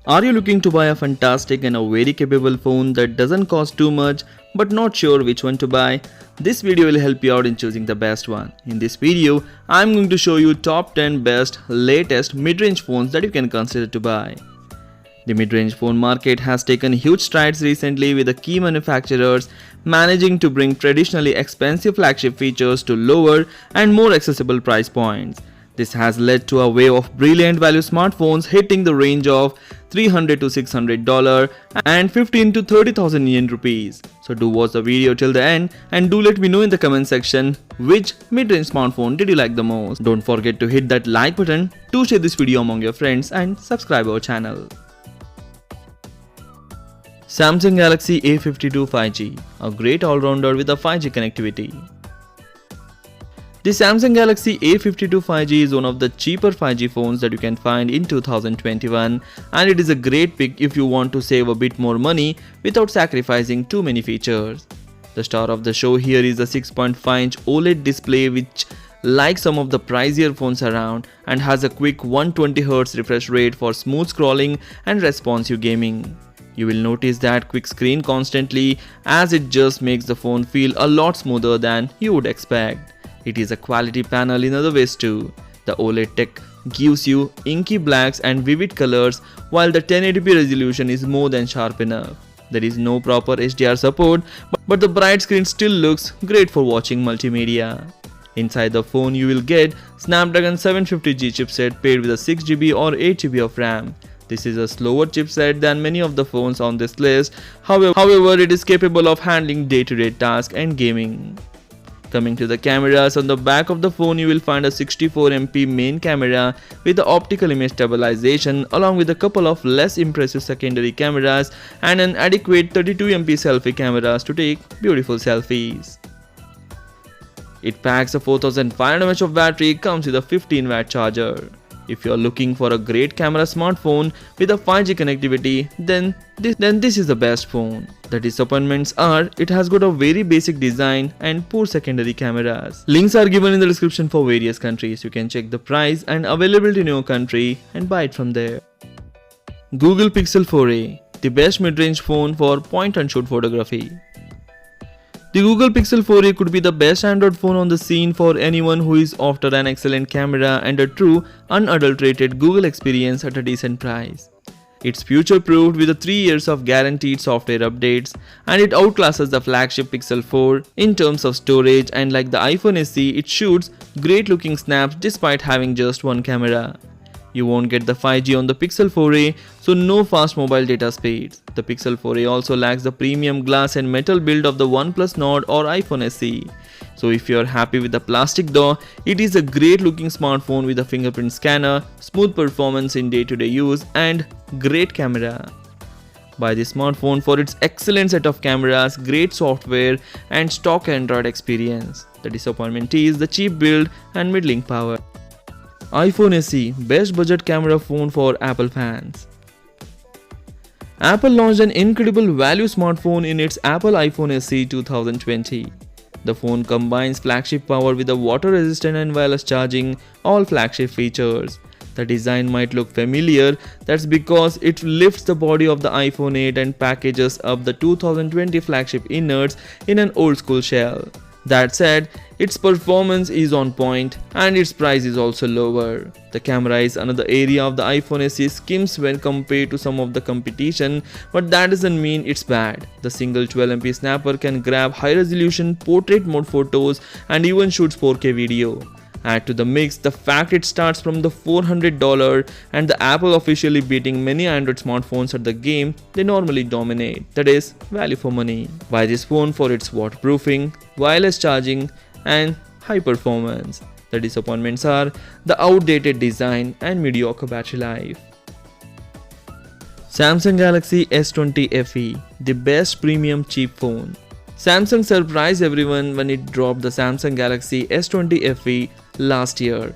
Are you looking to buy a fantastic and a very capable phone that doesn't cost too much but not sure which one to buy? This video will help you out in choosing the best one. In this video, I'm going to show you top 10 best latest mid-range phones that you can consider to buy. The mid-range phone market has taken huge strides recently, with the key manufacturers managing to bring traditionally expensive flagship features to lower and more accessible price points. This has led to a wave of brilliant value smartphones hitting the range of $300 to $600 and 15 to 30,000 Indian rupees. So do watch the video till the end and do let me know in the comment section which mid-range smartphone did you like the most. Don't forget to hit that like button, to share this video among your friends and subscribe our channel. Samsung Galaxy A52 5G, a great all-rounder with a 5G connectivity. The Samsung Galaxy A52 5G is one of the cheaper 5G phones that you can find in 2021, and it is a great pick if you want to save a bit more money without sacrificing too many features. The star of the show here is the 6.5-inch OLED display, which, like some of the pricier phones around, and has a quick 120Hz refresh rate for smooth scrolling and responsive gaming. You will notice that quick screen constantly, as it just makes the phone feel a lot smoother than you would expect. It is a quality panel in other ways too. The OLED tech gives you inky blacks and vivid colors, while the 1080p resolution is more than sharp enough. There is no proper HDR support, but the bright screen still looks great for watching multimedia. Inside the phone you will get Snapdragon 750G chipset paired with a 6GB or 8GB of RAM. This is a slower chipset than many of the phones on this list, however it is capable of handling day-to-day tasks and gaming. Coming to the cameras, on the back of the phone you will find a 64MP main camera with the optical image stabilization, along with a couple of less impressive secondary cameras and an adequate 32MP selfie cameras to take beautiful selfies. It packs a 4500 mAh of battery, comes with a 15W charger. If you are looking for a great camera smartphone with a 5G connectivity, then this is the best phone. The disappointments are it has got a very basic design and poor secondary cameras. Links are given in the description for various countries. You can check the price and availability in your country and buy it from there. Google Pixel 4a, the best mid-range phone for point-and-shoot photography. The Google Pixel 4a could be the best Android phone on the scene for anyone who is after an excellent camera and a true, unadulterated Google experience at a decent price. It's future-proofed with 3 years of guaranteed software updates, and it outclasses the flagship Pixel 4 in terms of storage, and like the iPhone SE, it shoots great-looking snaps despite having just one camera. You won't get the 5G on the Pixel 4a, so no fast mobile data speeds. The Pixel 4a also lacks the premium glass and metal build of the OnePlus Note or iPhone SE. So if you're happy with the plastic though, it is a great looking smartphone with a fingerprint scanner, smooth performance in day-to-day use, and great camera. Buy this smartphone for its excellent set of cameras, great software, and stock Android experience. The disappointment is the cheap build and middling power. iPhone SE, best budget camera phone for Apple fans. Apple launched an incredible value smartphone in its Apple iPhone SE 2020. The phone combines flagship power with a water-resistant and wireless charging, all flagship features. The design might look familiar, that's because it lifts the body of the iPhone 8 and packages up the 2020 flagship innards in an old-school shell. That said, its performance is on point and its price is also lower. The camera is another area of the iPhone SE skims when compared to some of the competition, but that doesn't mean it's bad. The single 12MP snapper can grab high-resolution portrait mode photos and even shoots 4K video. Add to the mix the fact it starts from the $400 and the Apple officially beating many Android smartphones at the game they normally dominate, that is, value for money. Buy this phone for its waterproofing, wireless charging, and high performance. The disappointments are the outdated design and mediocre battery life. Samsung Galaxy S20 FE, the best premium cheap phone. Samsung surprised everyone when it dropped the Samsung Galaxy S20 FE last year,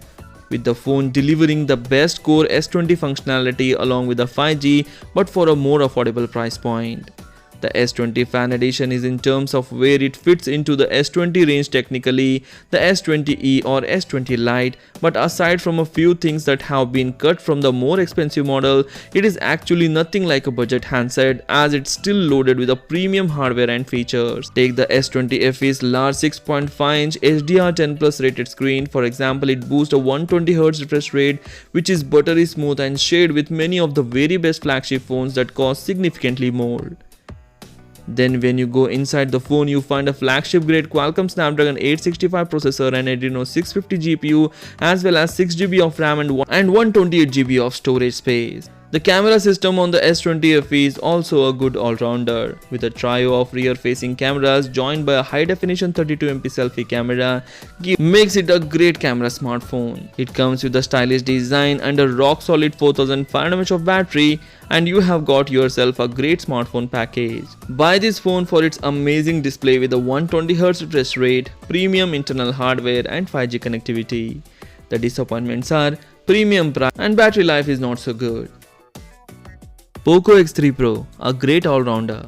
with the phone delivering the best core S20 functionality along with the 5G but for a more affordable price point. The S20 Fan Edition is in terms of where it fits into the S20 range technically, the S20e or S20 Lite, but aside from a few things that have been cut from the more expensive model, it is actually nothing like a budget handset as it's still loaded with a premium hardware and features. Take the S20 FE's large 6.5-inch HDR10 Plus rated screen. For example, it boasts a 120Hz refresh rate, which is buttery smooth and shared with many of the very best flagship phones that cost significantly more. Then when you go inside the phone, you find a flagship grade Qualcomm Snapdragon 865 processor and Adreno 650 GPU, as well as 6GB of RAM and 128GB of storage space. The camera system on the S20 FE is also a good all-rounder, with a trio of rear-facing cameras joined by a high-definition 32MP selfie camera, makes it a great camera smartphone. It comes with a stylish design and a rock-solid 4500 mAh of battery, and you have got yourself a great smartphone package. Buy this phone for its amazing display with a 120Hz refresh rate, premium internal hardware and 5G connectivity. The disappointments are premium price and battery life is not so good. Poco X3 Pro, a great all-rounder.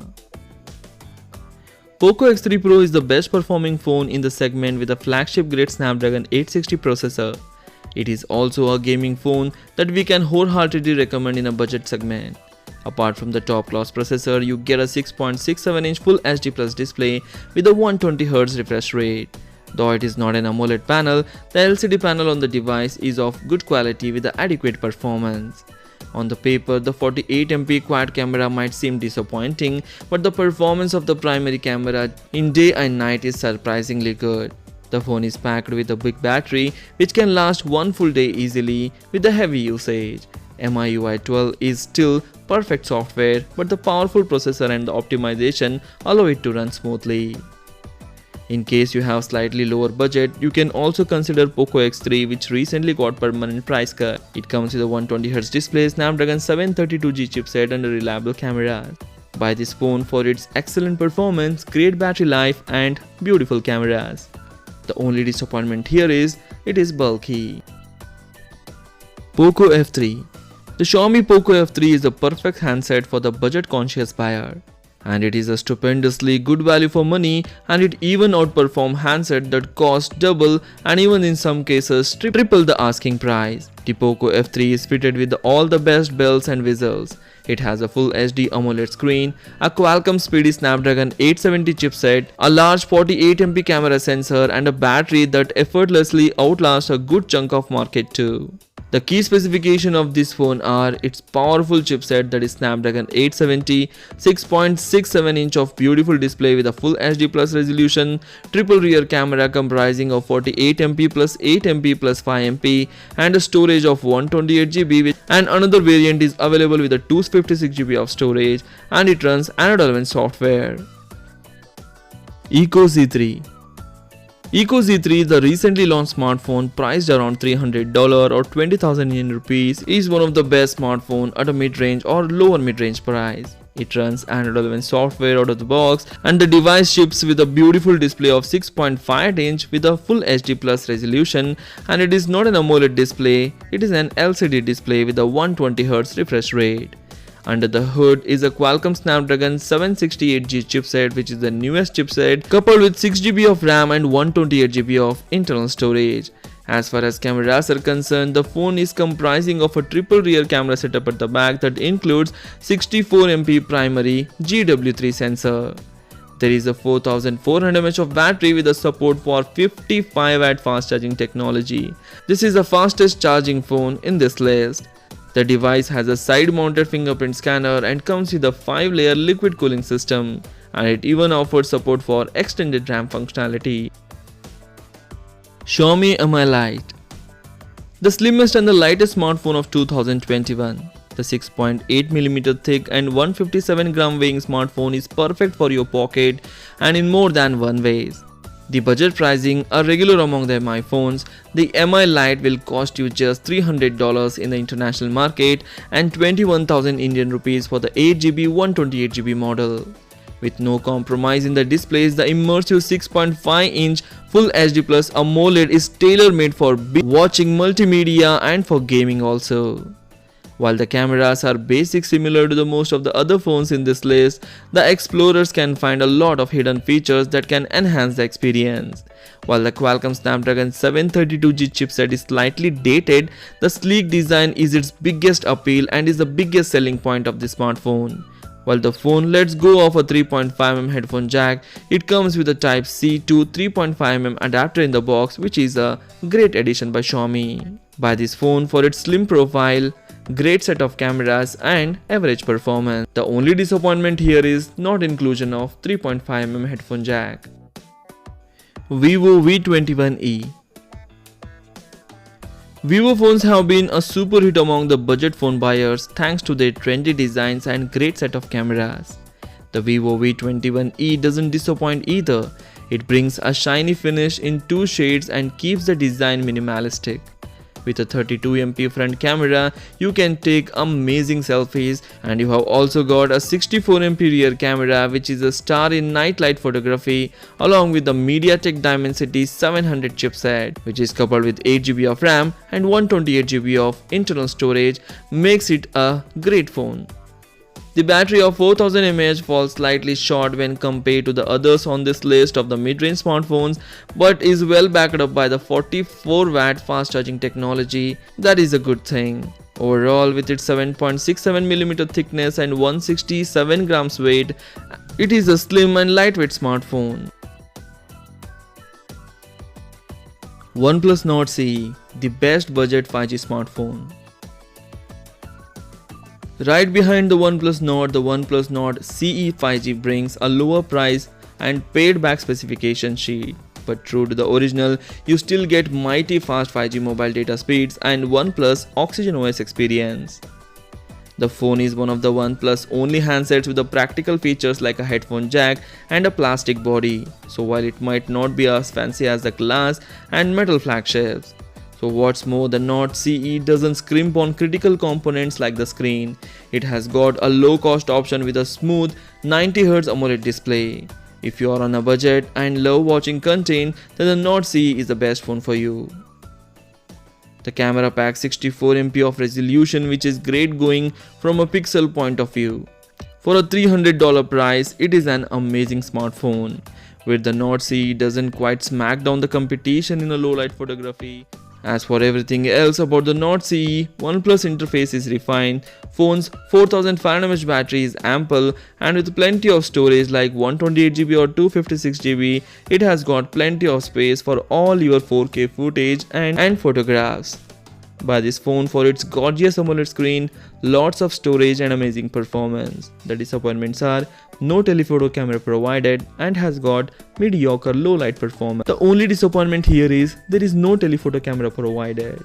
Poco X3 Pro is the best performing phone in the segment with a flagship grade Snapdragon 860 processor. It is also a gaming phone that we can wholeheartedly recommend in a budget segment. Apart from the top-class processor, you get a 6.67-inch Full HD Plus display with a 120Hz refresh rate. Though it is not an AMOLED panel, the LCD panel on the device is of good quality with adequate performance. On the paper, the 48MP quad camera might seem disappointing, but the performance of the primary camera in day and night is surprisingly good. The phone is packed with a big battery which can last one full day easily with the heavy usage. MIUI 12 is still perfect software, but the powerful processor and the optimization allow it to run smoothly. In case you have slightly lower budget, you can also consider Poco X3, which recently got permanent price cut. It comes with a 120Hz display, Snapdragon 732G chipset and a reliable camera. Buy this phone for its excellent performance, great battery life and beautiful cameras. The only disappointment here is it is bulky. Poco F3. The Xiaomi Poco F3 is a perfect handset for the budget-conscious buyer. And it is a stupendously good value for money, and it even outperforms handsets that cost double and even in some cases triple the asking price. The Poco F3 is fitted with all the best bells and whistles. It has a full HD AMOLED screen, a Qualcomm speedy Snapdragon 870 chipset, a large 48MP camera sensor and a battery that effortlessly outlasts a good chunk of market too. The key specifications of this phone are its powerful chipset, that is Snapdragon 870, 6.67-inch of beautiful display with a full HD plus resolution, triple rear camera comprising of 48MP plus 8MP plus 5MP and a storage of 128GB, and another variant is available with a 256GB of storage, and it runs Android 11 software. Eco Z3. Eco Z3, the recently launched smartphone priced around $300 or 20,000 Indian rupees, is one of the best smartphones at a mid-range or lower mid-range price. It runs Android 11 software out of the box, and the device ships with a beautiful display of 6.5-inch with a full HD plus resolution, and it is not an AMOLED display, it is an LCD display with a 120Hz refresh rate. Under the hood is a Qualcomm Snapdragon 768G chipset, which is the newest chipset, coupled with 6GB of RAM and 128GB of internal storage. As far as cameras are concerned, the phone is comprising of a triple rear camera setup at the back that includes 64MP primary GW3 sensor. There is a 4400 mAh of battery with a support for 55W fast charging technology. This is the fastest charging phone in this list. The device has a side-mounted fingerprint scanner and comes with a 5-layer liquid cooling system, and it even offers support for extended RAM functionality. Xiaomi Mi Lite. The slimmest and the lightest smartphone of 2021. The 6.8mm thick and 157g weighing smartphone is perfect for your pocket and in more than one ways. The budget pricing are regular among the Mi phones. The Mi Lite will cost you just $300 in the international market and 21,000 Indian rupees for the 8GB 128GB model. With no compromise in the displays, the immersive 6.5-inch Full HD Plus AMOLED is tailor-made for watching multimedia and for gaming also. While the cameras are basic similar to the most of the other phones in this list, the explorers can find a lot of hidden features that can enhance the experience. While the Qualcomm Snapdragon 732G chipset is slightly dated, the sleek design is its biggest appeal and is the biggest selling point of the smartphone. While the phone lets go of a 3.5mm headphone jack, it comes with a Type-C to 3.5mm adapter in the box, which is a great addition by Xiaomi. Buy this phone for its slim profile, great set of cameras and average performance. The only disappointment here is not inclusion of 3.5mm headphone jack. Vivo V21e. Vivo phones have been a super hit among the budget phone buyers thanks to their trendy designs and great set of cameras. The Vivo V21e doesn't disappoint either. It brings a shiny finish in two shades and keeps the design minimalistic. With a 32MP front camera, you can take amazing selfies, and you have also got a 64MP rear camera, which is a star in night light photography, along with the MediaTek Dimensity 700 chipset, which is coupled with 8GB of RAM and 128GB of internal storage, makes it a great phone. The battery of 4000 mAh falls slightly short when compared to the others on this list of the mid-range smartphones, but is well backed up by the 44W fast charging technology. That is a good thing. Overall, with its 7.67mm thickness and 167 grams weight, it is a slim and lightweight smartphone. OnePlus Note C, the best budget 5G smartphone. Right behind the OnePlus Note, the OnePlus Note CE 5G brings a lower price and paid back specification sheet. But true to the original, you still get mighty fast 5G mobile data speeds and OnePlus Oxygen OS experience. The phone is one of the OnePlus only handsets with the practical features like a headphone jack and a plastic body. So while it might not be as fancy as the glass and metal flagships, so what's more, the Note CE doesn't scrimp on critical components like the screen. It has got a low cost option with a smooth 90Hz AMOLED display. If you are on a budget and love watching content, then the Note CE is the best phone for you. The camera packs 64MP of resolution, which is great going from a pixel point of view. For a $300 price, it is an amazing smartphone, where the Note CE doesn't quite smack down the competition in a low light photography. As for everything else about the Note CE, OnePlus interface is refined, phone's 4500 mAh battery is ample, and with plenty of storage like 128GB or 256GB, it has got plenty of space for all your 4K footage and photographs. Buy this phone for its gorgeous AMOLED screen, lots of storage and amazing performance. The disappointments are no telephoto camera provided and has got mediocre low light performance. The only disappointment here is there is no telephoto camera provided.